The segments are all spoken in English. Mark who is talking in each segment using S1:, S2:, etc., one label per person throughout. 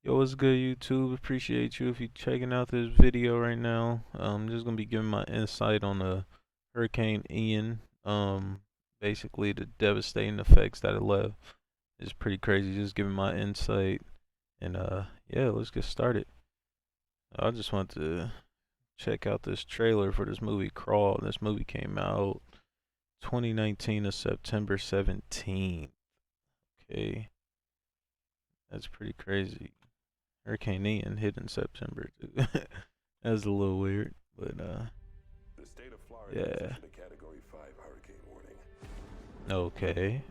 S1: Yo, what's good, YouTube? Appreciate you if you checking out this video right now. Just gonna be giving my insight on the Hurricane Ian. Basically the devastating effects that it left. It's pretty crazy. Just giving my insight, and yeah, let's get started. I just want to check out this trailer for this movie Crawl. This movie came out 2019 of September 17th. Okay, that's pretty crazy. Hurricane Ian hit in September too. That's a little weird, but
S2: The state of Florida has
S1: yeah.
S2: issued a Category 5 hurricane warning.
S1: Okay.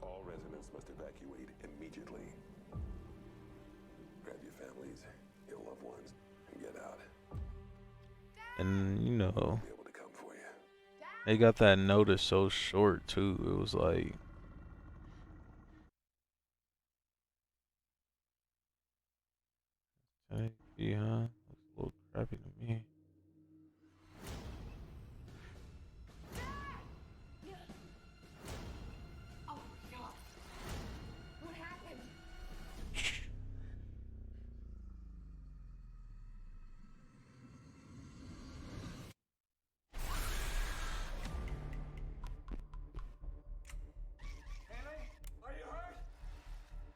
S2: All residents must evacuate immediately. Grab your families, your loved ones, and get out.
S1: And you
S2: We'll
S1: know,
S2: be able to come for you.
S1: they got that notice so short too. It was like, hey, yeah, looks a little crappy to me.
S3: Oh God! What happened? Haley, are you hurt?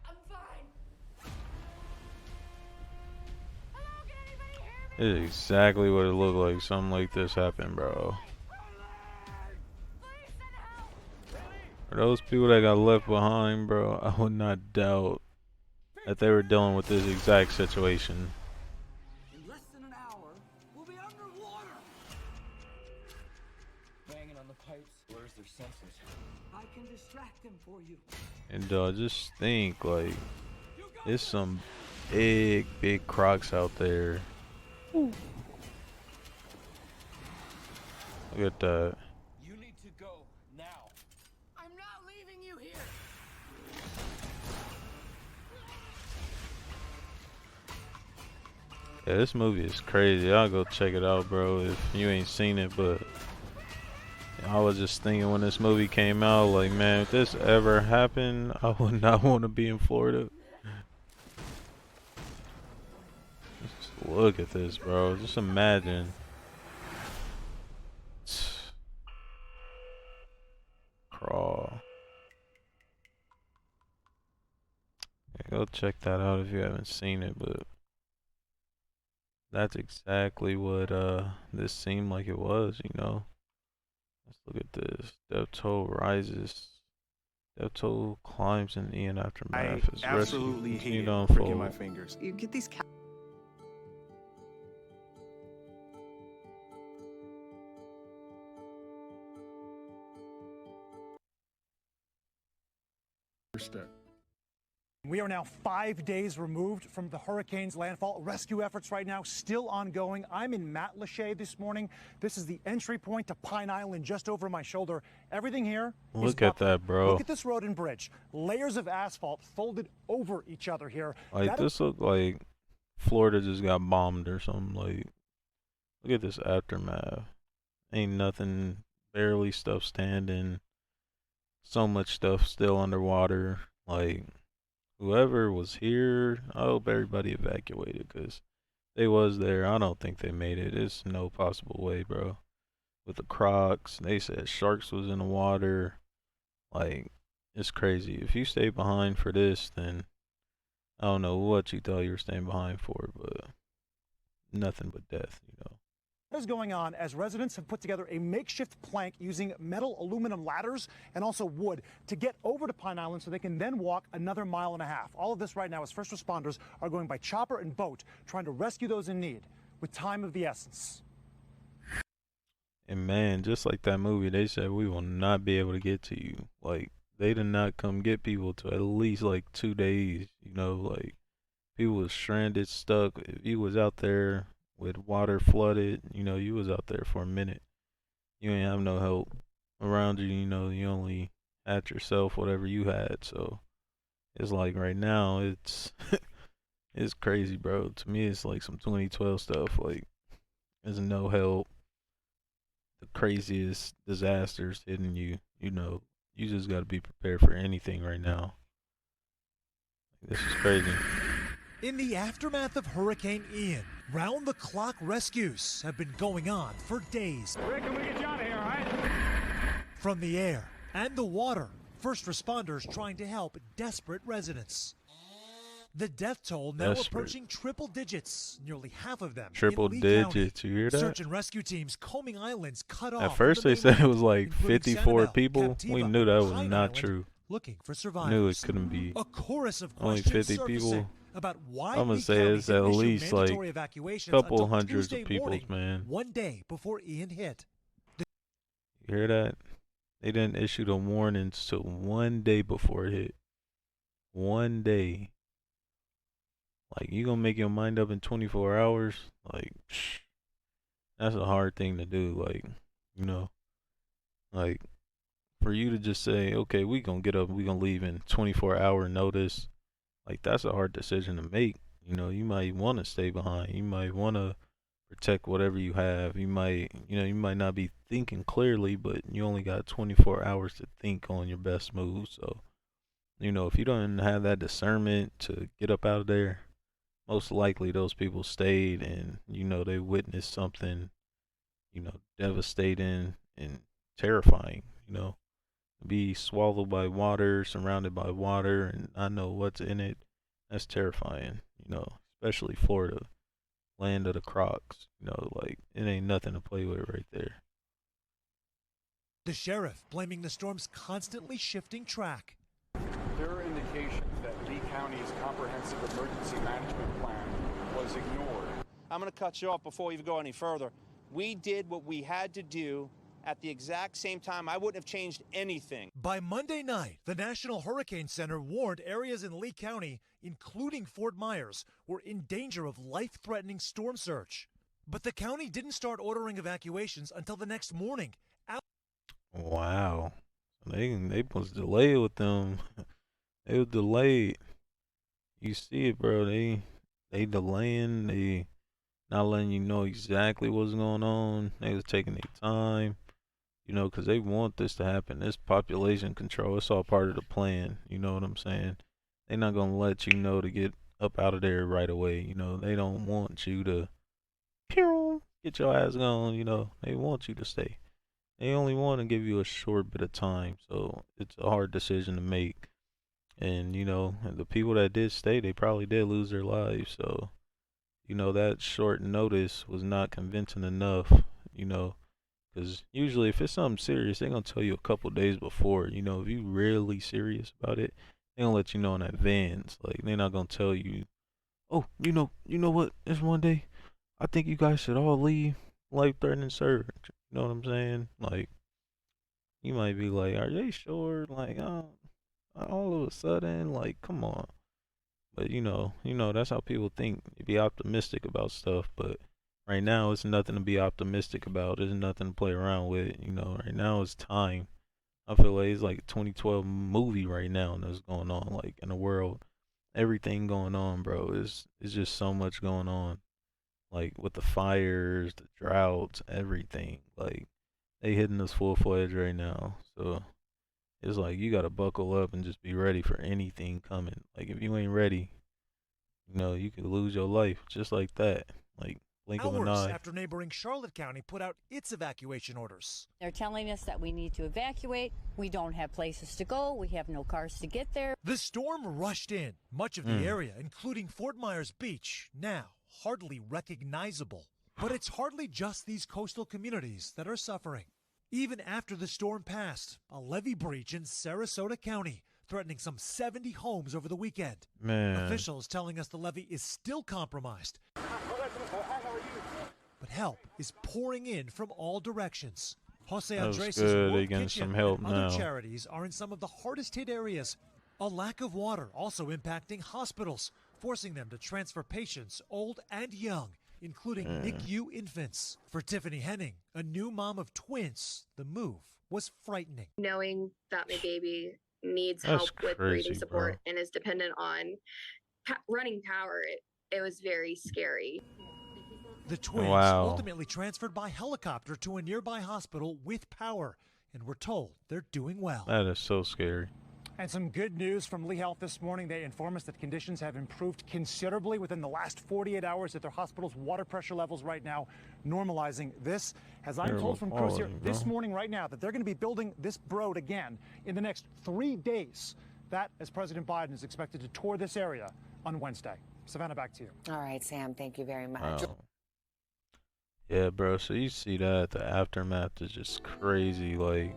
S3: I'm fine. Hello, can anybody hear me?
S1: It's exactly what it looked like. Something like this happened, bro.
S3: Please send help!
S1: For those people that got left behind, bro, I would not doubt that they were dealing with this exact situation.
S4: In less than an hour, we'll be underwater! Banging on the pipes blurs their senses. I can distract them for you.
S1: And just think, like, there's some big crocs out there. Look at that.
S4: You need to go now.
S3: I'm not leaving you here.
S1: Yeah, this movie is crazy. I'll go check it out, bro, if you ain't seen it. But I was just thinking when this movie came out, like, man, if this ever happened, I would not want to be in Florida. Just look at this, bro. Just imagine. Crawl. Yeah, go check that out if you haven't seen it, but that's exactly what this seemed like it was, you know. Let's look at this. Death toll rises. Death toll climbs in Ian
S5: I
S1: aftermath as rescue
S5: absolutely
S1: continued
S5: hated
S1: to
S5: pricking my
S1: unfold.
S5: fingers.
S6: You get these
S7: We are now 5 days removed from the hurricane's landfall. Rescue efforts right now still ongoing. I'm in Matlacha this morning. This is the entry point to Pine Island just over my shoulder. Everything here is
S1: Look at
S7: buckled.
S1: that, bro.
S7: Look at this road and bridge. Layers of asphalt folded over each other here.
S1: Like, this look like Florida just got bombed or something. Like, look at this aftermath. Ain't nothing, barely stuff standing. So much stuff still underwater. Like, whoever was here, I hope everybody evacuated, because they was there. I don't think they made it. It's no possible way, bro. With the crocs, they said sharks was in the water. Like, it's crazy. If you stay behind for this, then I don't know what you thought you were staying behind for, but nothing but death, you know.
S7: What is going on as residents have put together a makeshift plank using metal aluminum ladders and also wood to get over to Pine Island so they can then walk another mile and a half. All of this right now as first responders are going by chopper and boat trying to rescue those in need with time of the essence.
S1: And man, just like that movie, they said we will not be able to get to you. Like, they did not come get people to at least like 2 days, you know, like people was stranded, stuck. If you was out there with water flooded, you know, you was out there for a minute. You ain't have no help around you, you know, you only had yourself, whatever you had. So it's like right now, it's it's crazy, bro. To me, it's like some 2012 stuff. Like, there's no help. The craziest disasters hitting you, you know, you just got to be prepared for anything right now. This is crazy.
S5: In the aftermath of Hurricane Ian, round-the-clock rescues have been going on for days.
S7: Rick, can we get you out of here, all right?
S5: From the air and the water, first responders trying to help desperate residents. The death toll now approaching triple digits, nearly half of them
S1: Triple
S5: in Lee
S1: digits,
S5: County.
S1: you hear that?
S5: Search and rescue teams combing islands cut off.
S1: At first they said it was like 54 people. We knew that was
S5: Pine
S1: not
S5: Island,
S1: true.
S5: looking for survivors.
S1: Knew it couldn't be.
S5: A chorus of
S1: Only
S5: questions
S1: 50 people.
S5: surfacing about why
S1: I'm gonna
S5: Lee
S1: say
S5: County
S1: it's
S5: didn't
S1: at
S5: issue
S1: least like
S5: mandatory evacuations
S1: couple
S5: until
S1: hundreds
S5: Tuesday
S1: of people,
S5: morning,
S1: man.
S5: one day before Ian hit.
S1: You hear that? They didn't issue the warnings till one day before it hit. One day. Like, you gonna make your mind up in 24 hours? Like, that's a hard thing to do. Like, you know, like, for you to just say, okay, we gonna get up, we gonna leave in 24-hour notice. Like, that's a hard decision to make. You know, you might want to stay behind. You might want to protect whatever you have. You might, you might not be thinking clearly, but you only got 24 hours to think on your best move. So, if you don't have that discernment to get up out of there, most likely those people stayed and, they witnessed something, devastating and terrifying, be swallowed by water, surrounded by water, and I know what's in it. That's terrifying, especially Florida, land of the Crocs, like it ain't nothing to play with right there.
S5: The sheriff blaming the storm's constantly shifting track.
S6: There are indications that Lee County's comprehensive emergency management plan was ignored.
S8: I'm going to cut you off before we even go any further. We did what we had to do at the exact same time. I wouldn't have changed anything.
S5: By Monday night, the National Hurricane Center warned areas in Lee County, including Fort Myers, were in danger of life-threatening storm surge. But the county didn't start ordering evacuations until the next morning.
S1: Wow. They was delayed with them. They was delayed. You see it, bro. They delaying. They not letting you know exactly what's going on. They was taking their time, because they want this to happen. This population control, it's all part of the plan. You know what I'm saying? They're not going to let you know to get up out of there right away. They don't want you to get your ass gone. They want you to stay. They only want to give you a short bit of time. So it's a hard decision to make. And, the people that did stay, they probably did lose their lives. So, that short notice was not convincing enough, because usually if it's something serious, they're going to tell you a couple days before. If you really serious about it, they're going to let you know in advance. Like, they're not going to tell you, oh, you know what, it's one day, I think you guys should all leave life-threatening surge. You know what I'm saying? Like, you might be like, are they sure? Like, all of a sudden, like, come on. But that's how people think. You be optimistic about stuff, but right now it's nothing to be optimistic about. There's nothing to play around with. Right now it's time. I feel like it's like a 2012 movie right now that's going on, like, in the world. Everything going on, bro. It's just so much going on. Like, with the fires, the droughts, everything. Like, they hitting us full-fledged right now. So it's like you gotta buckle up and just be ready for anything coming. Like, if you ain't ready, you could lose your life just like that. Like, blink of an
S5: Hours
S1: eye.
S5: after neighboring Charlotte County put out its evacuation orders.
S9: They're telling us that we need to evacuate. We don't have places to go. We have no cars to get there.
S5: The storm rushed in. Much of the area, including Fort Myers Beach, now hardly recognizable. But it's hardly just these coastal communities that are suffering. Even after the storm passed, a levee breach in Sarasota County, threatening some 70 homes over the weekend.
S1: Man.
S5: Officials telling us the levee is still compromised. But help is pouring in from all directions. Jose Andres' World
S1: getting
S5: Kitchen
S1: some help
S5: and other
S1: now.
S5: charities are in some of the hardest hit areas. A lack of water also impacting hospitals, forcing them to transfer patients old and young, including NICU infants. For Tiffany Henning, a new mom of twins, the move was frightening.
S10: Knowing that my baby needs
S1: That's
S10: help with
S1: crazy,
S10: breathing support
S1: bro.
S10: and is dependent on running power, it was very scary.
S5: The twins
S1: Wow.
S5: ultimately transferred by helicopter to a nearby hospital with power, and we're told they're doing well.
S1: That is so scary.
S7: And some good news from Lee Health this morning. They inform us that conditions have improved considerably within the last 48 hours at their hospital's water pressure levels right now normalizing. This, as I'm told from crews here this morning right now, that they're going to be building this road again in the next 3 days. That, as President Biden is expected to tour this area on Wednesday. Savannah, back to you.
S11: All right, Sam, thank you very much.
S1: Wow. Yeah, bro, so you see that, the aftermath is just crazy. Like,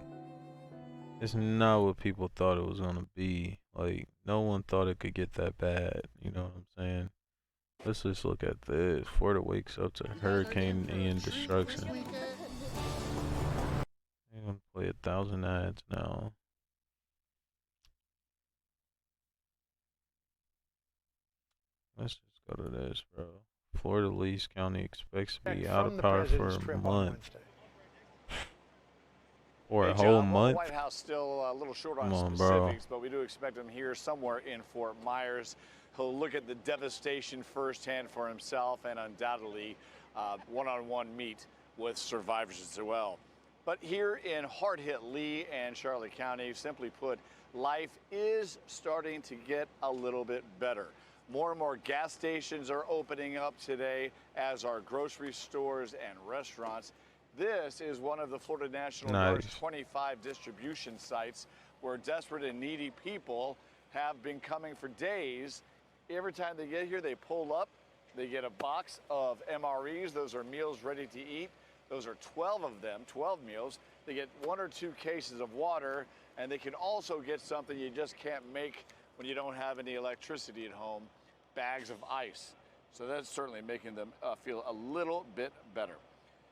S1: it's not what people thought it was gonna be. Like, no one thought it could get that bad. You know what I'm saying? Let's just look at this. Florida wakes up to Hurricane Ian destruction. I'm gonna play 1,000 ads now. Let's just go to this, bro. Florida Lee's County expects to be out of power for a month. Or a whole month?
S12: The White House still a little short on
S1: bro.
S12: specifics, but we do expect him here somewhere in Fort Myers. He'll look at the devastation firsthand for himself and undoubtedly one-on-one meet with survivors as well. But here in hard-hit Lee and Charlotte County, simply put, life is starting to get a little bit better. More and more gas stations are opening up today, as are grocery stores and restaurants. This is one of the Florida National Guard's 25 distribution sites where desperate and needy people have been coming for days. Every time they get here, they pull up, they get a box of MREs. Those are meals ready to eat. Those are 12 of them, 12 meals. They get 1 or 2 cases of water, and they can also get something you just can't make when you don't have any electricity at home, bags of ice. So that's certainly making them feel a little bit better.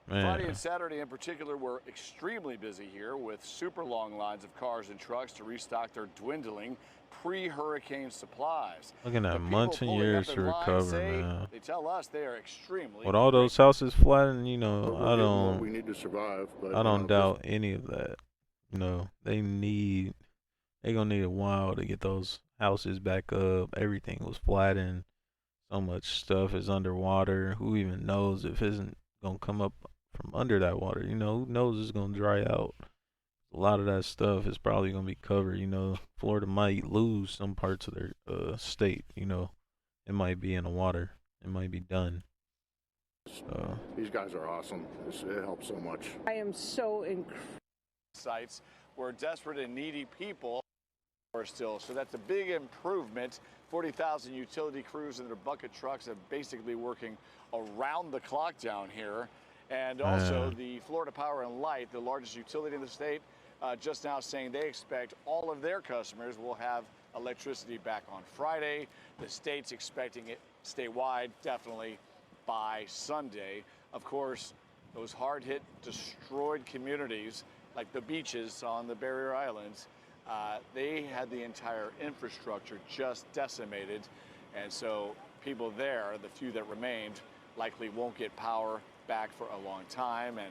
S1: Man.
S12: Friday and Saturday in particular were extremely busy here with super long lines of cars and trucks to restock their dwindling pre-hurricane supplies.
S1: Looking at months and years to recover, man.
S12: They tell us they are extremely
S1: with all those houses flattened, you know,
S13: we need to survive, but
S1: I don't doubt any of that. You know, they gonna need a while to get those houses back up. Everything was flattened. So much stuff is underwater. Who even knows if it isn't gonna come up from under that water? You know, who knows it's gonna dry out? A lot of that stuff is probably gonna be covered. You know, Florida might lose some parts of their state. You know, it might be in the water. It might be done.
S13: These guys are awesome. It helps so much.
S11: I am so
S12: sites where desperate and needy people are still. So that's a big improvement. 40,000 utility crews and their bucket trucks are basically working around the clock down here. And also the Florida Power and Light, the largest utility in the state, just now saying they expect all of their customers will have electricity back on Friday. The state's expecting it statewide definitely by Sunday. Of course, those hard-hit, destroyed communities like the beaches on the barrier islands, they had the entire infrastructure just decimated. And so people there, the few that remained, likely won't get power back for a long time. And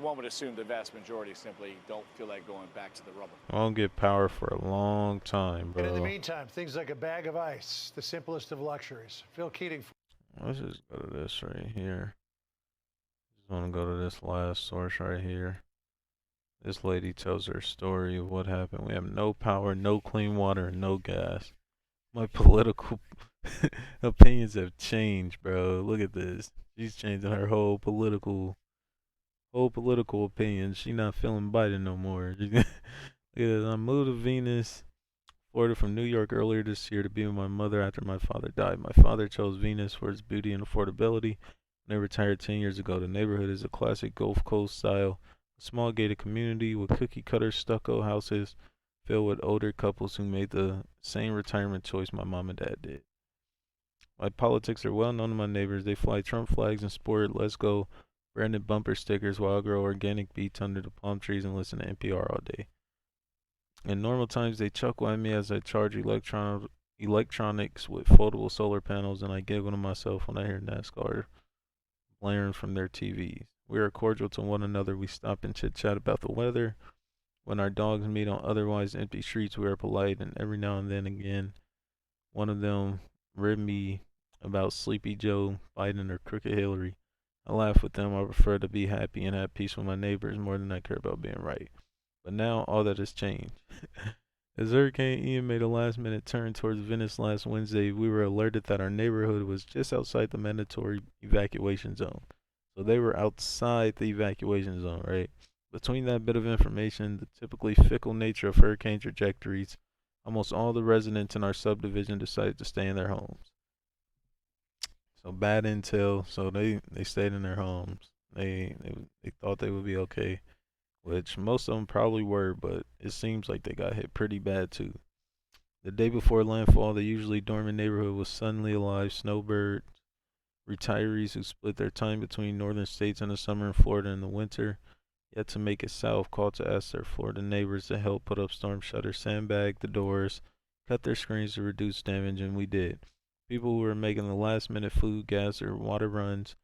S12: one would assume the vast majority simply don't feel like going back to the rubble.
S1: Won't get power for a long time, bro.
S14: And in the meantime, things like a bag of ice, the simplest of luxuries. Phil Keating.
S1: Let's just go to this right here. Just want to go to this last source right here. This lady tells her story of what happened. We have no power, no clean water, and no gas. My political opinions have changed, bro. Look at this. She's changing her whole political opinions. She not feeling Biden no more. Look at this. I moved to Venus, Florida from New York earlier this year to be with my mother after my father died. My father chose Venus for its beauty and affordability. When I retired 10 years ago, the neighborhood is a classic Gulf Coast style, small gated community with cookie cutter stucco houses filled with older couples who made the same retirement choice my mom and dad did. My politics are well known to my neighbors. They fly Trump flags and sport "Let's Go" branded bumper stickers while I grow organic beets under the palm trees and listen to NPR all day. In normal times, they chuckle at me as I charge electronics with foldable solar panels, and I giggle to myself when I hear NASCAR blaring from their TVs. We are cordial to one another. We stop and chit-chat about the weather. When our dogs meet on otherwise empty streets, we are polite, and every now and then again, one of them rib me about Sleepy Joe Biden or Crooked Hillary. I laugh with them. I prefer to be happy and have peace with my neighbors more than I care about being right. But now all that has changed. As Hurricane Ian made a last-minute turn towards Venice last Wednesday, we were alerted that our neighborhood was just outside the mandatory evacuation zone. So they were outside the evacuation zone, right? Between that bit of information, the typically fickle nature of hurricane trajectories, almost all the residents in our subdivision decided to stay in their homes. So bad intel. So they stayed in their homes. They thought they would be okay, which most of them probably were, but it seems like they got hit pretty bad too. The day before landfall, the usually dormant neighborhood was suddenly alive. Snowbirds, retirees who split their time between northern states in the summer and Florida in the winter, yet to make it south, called to ask their Florida neighbors to help put up storm shutters, sandbag the doors, cut their screens to reduce damage, and we did. People who were making the last minute food, gas, or water runs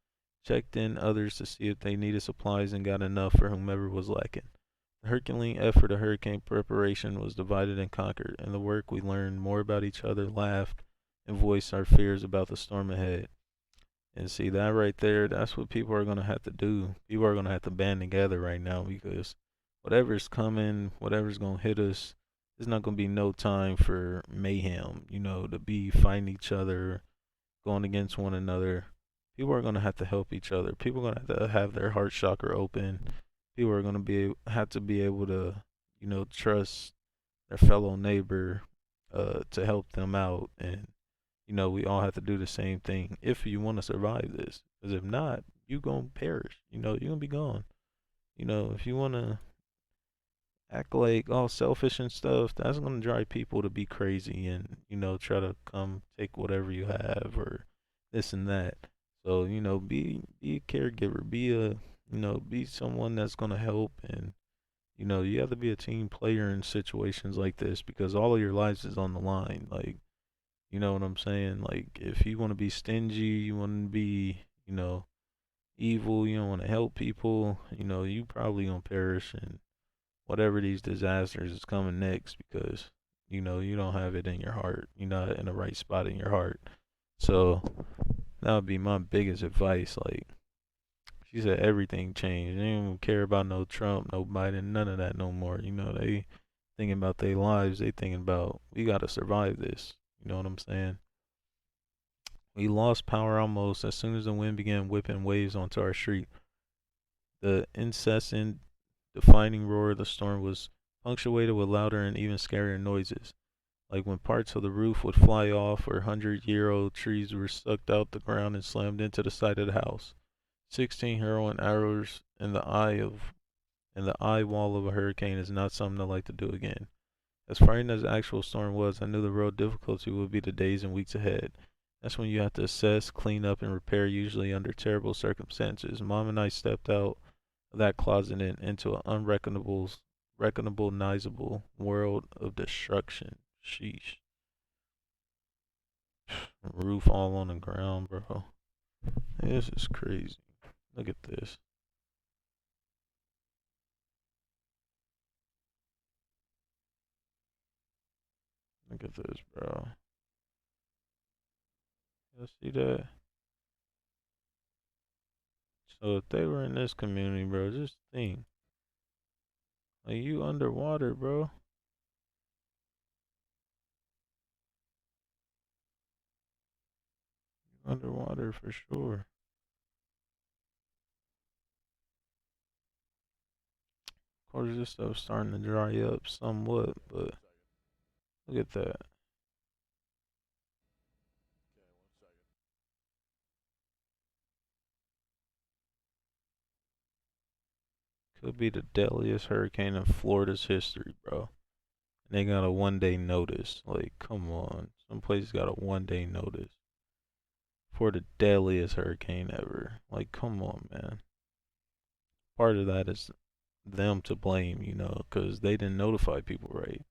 S1: checked in others to see if they needed supplies and got enough for whomever was lacking. The Herculean effort of hurricane preparation was divided and conquered. In the work, we learned more about each other, laughed, and voiced our fears about the storm ahead. And see, that right there, that's what people are going to have to do. People are going to have to band together right now because whatever's coming, whatever's going to hit us, there's not going to be no time for mayhem, to be fighting each other, going against one another. People are going to have to help each other. People are going to have their heart chakra open. People are going to have to be able to, trust their fellow neighbor to help them out. And, we all have to do the same thing if you want to survive this. Because if not, you're going to perish. You're going to be gone. If you want to act like all selfish and stuff, that's going to drive people to be crazy and, try to come take whatever you have or this and that. So, be a caregiver, be someone that's going to help. And, you have to be a team player in situations like this because all of your lives is on the line. Like, you know what I'm saying? Like, if you want to be stingy, you want to be, evil, you don't want to help people, you probably going to perish in whatever these disasters is coming next because, you don't have it in your heart. You're not in the right spot in your heart. So, that would be my biggest advice. Like, she said everything changed. They don't even care about no Trump, no Biden, none of that no more. They thinking about their lives. They thinking about, we got to survive this. You know what I'm saying? We lost power almost as soon as the wind began whipping waves onto our street. The incessant, defining roar of the storm was punctuated with louder and even scarier noises, like when parts of the roof would fly off or 100-year-old trees were sucked out the ground and slammed into the side of the house. 16 harrowing arrows in the eye wall of a hurricane is not something I like to do again. As frightening as the actual storm was, I knew the real difficulty would be the days and weeks ahead. That's when you have to assess, clean up, and repair, usually under terrible circumstances. Mom and I stepped out of that closet and into an unrecognizable world of destruction. Sheesh. Roof all on the ground, bro. This is crazy. Look at this. Look at this, bro. You see that? So if they were in this community, bro, just think. Like, you underwater, bro. You underwater for sure. Of course, this stuff's starting to dry up somewhat, but look at that. Could be the deadliest hurricane in Florida's history, bro. And they got a 1 day notice. Like, come on. Some places got a 1 day notice for the deadliest hurricane ever. Like, come on, man. Part of that is them to blame, because they didn't notify people right.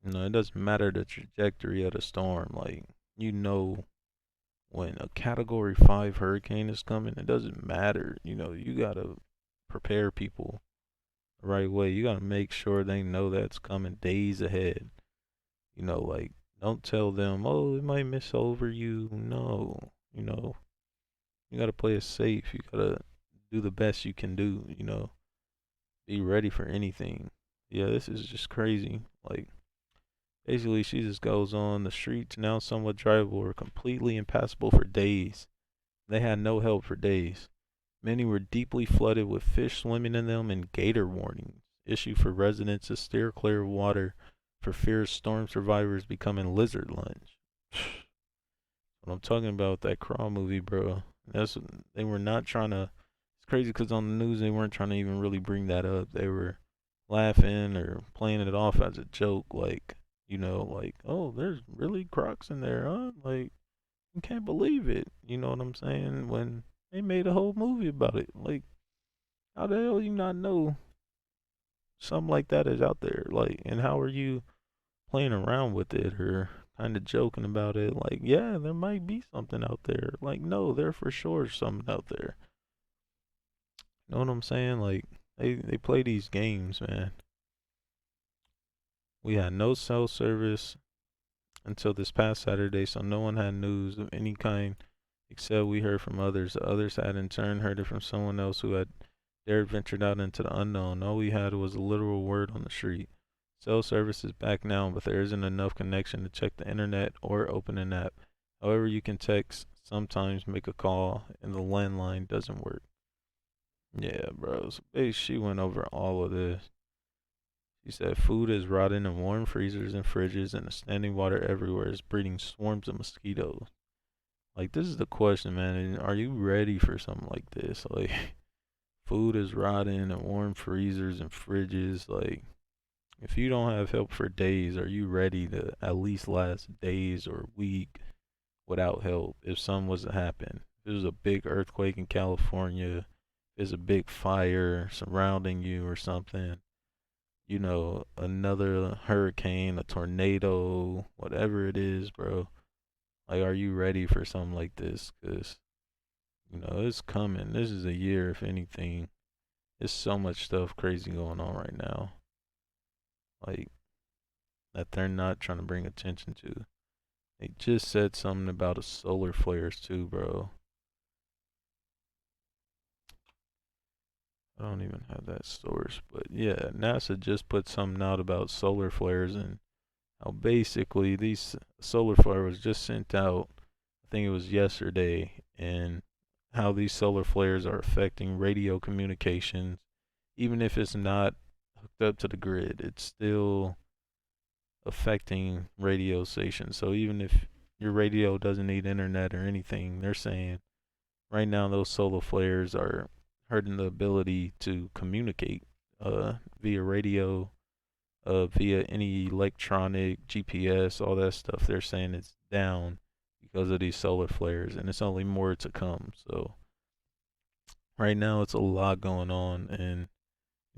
S1: It doesn't matter the trajectory of the storm. Like, when a Category 5 hurricane is coming, it doesn't matter. You gotta prepare people the right way. You gotta make sure they know that's coming days ahead. Like, don't tell them, oh, it might miss over you. No, you gotta play it safe. You gotta do the best you can do. Be ready for anything. Yeah, this is just crazy. Like, basically, she just goes on the streets now somewhat drivable or completely impassable for days. They had no help for days. Many were deeply flooded with fish swimming in them and gator warnings issued for residents to steer clear of water for fear of storm survivors becoming lizard lunch. What I'm talking about, that Crawl movie, bro. That's they were not trying to. It's crazy because on the news they weren't trying to even really bring that up. They were laughing or playing it off as a joke, like like, oh, there's really crocs in there, huh? Like, you can't believe it. You know what I'm saying? When they made a whole movie about it, like, how the hell you not know something like that is out there? Like, and how are you playing around with it or kind of joking about it? Like, yeah, there might be something out there. Like, no, there for sure is something out there. You know what I'm saying? Like, they play these games, man. We had no cell service until this past Saturday, so no one had news of any kind except we heard from others. Others had in turn heard it from someone else who had dared ventured out into the unknown. All we had was a literal word on the street. Cell service is back now, but there isn't enough connection to check the internet or open an app. However, you can text, sometimes make a call, and the landline doesn't work. Yeah, bro. So she went over all of this. She said food is rotting in warm freezers and fridges, and the standing water everywhere is breeding swarms of mosquitoes. Like, this is the question, man. Are you ready for something like this? Like, food is rotting in warm freezers and fridges. Like, if you don't have help for days, are you ready to at least last days or a week without help if something was to happen? If there's a big earthquake in California, if there's a big fire surrounding you or something, another hurricane, a tornado, whatever it is, bro. Like, are you ready for something like this? Because, it's coming. This is a year, if anything. There's so much stuff crazy going on right now. Like, that they're not trying to bring attention to. They just said something about a solar flares too, bro. I don't even have that source, but yeah, NASA just put something out about solar flares and how basically these solar flare was just sent out. I think it was yesterday, and how these solar flares are affecting radio communications. Even if it's not hooked up to the grid, it's still affecting radio stations. So even if your radio doesn't need internet or anything, they're saying right now those solar flares are hurting the ability to communicate via radio, via any electronic, GPS, all that stuff. They're saying it's down because of these solar flares, and it's only more to come. So right now it's a lot going on, and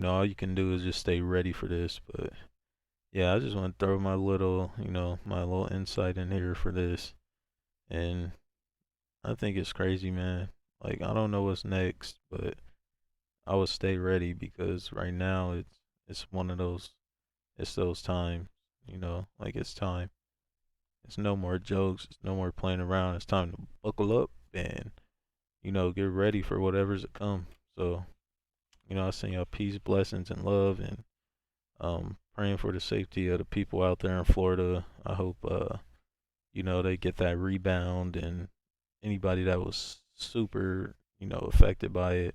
S1: all you can do is just stay ready for this. But yeah, I just want to throw my little insight in here for this. And I think it's crazy, man. Like, I don't know what's next, but I would stay ready because right now it's one of those times, like it's time. It's no more jokes, it's no more playing around. It's time to buckle up and, get ready for whatever's to come. So, I send y'all peace, blessings, and love, and praying for the safety of the people out there in Florida. I hope they get that rebound, and anybody that was super, affected by it,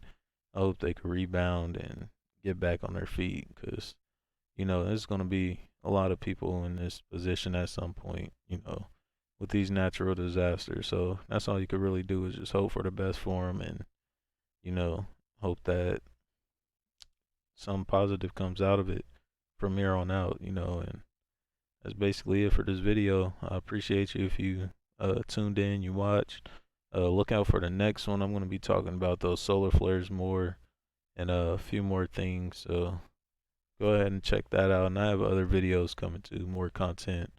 S1: I hope they could rebound and get back on their feet, because there's going to be a lot of people in this position at some point, with these natural disasters. So that's all you could really do is just hope for the best for them, and hope that some positive comes out of it from here on out, and that's basically it for this video. I appreciate you if you tuned in, you watched. Look out for the next one. I'm going to be talking about those solar flares more and a few more things. So go ahead and check that out. And I have other videos coming too, more content.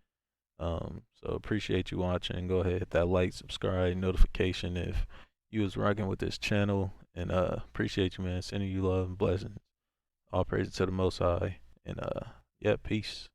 S1: So appreciate you watching. Go ahead, hit that like, subscribe, notification if you was rocking with this channel. And appreciate you, man. Sending you love and blessings. All praise to the Most High. And yeah, peace.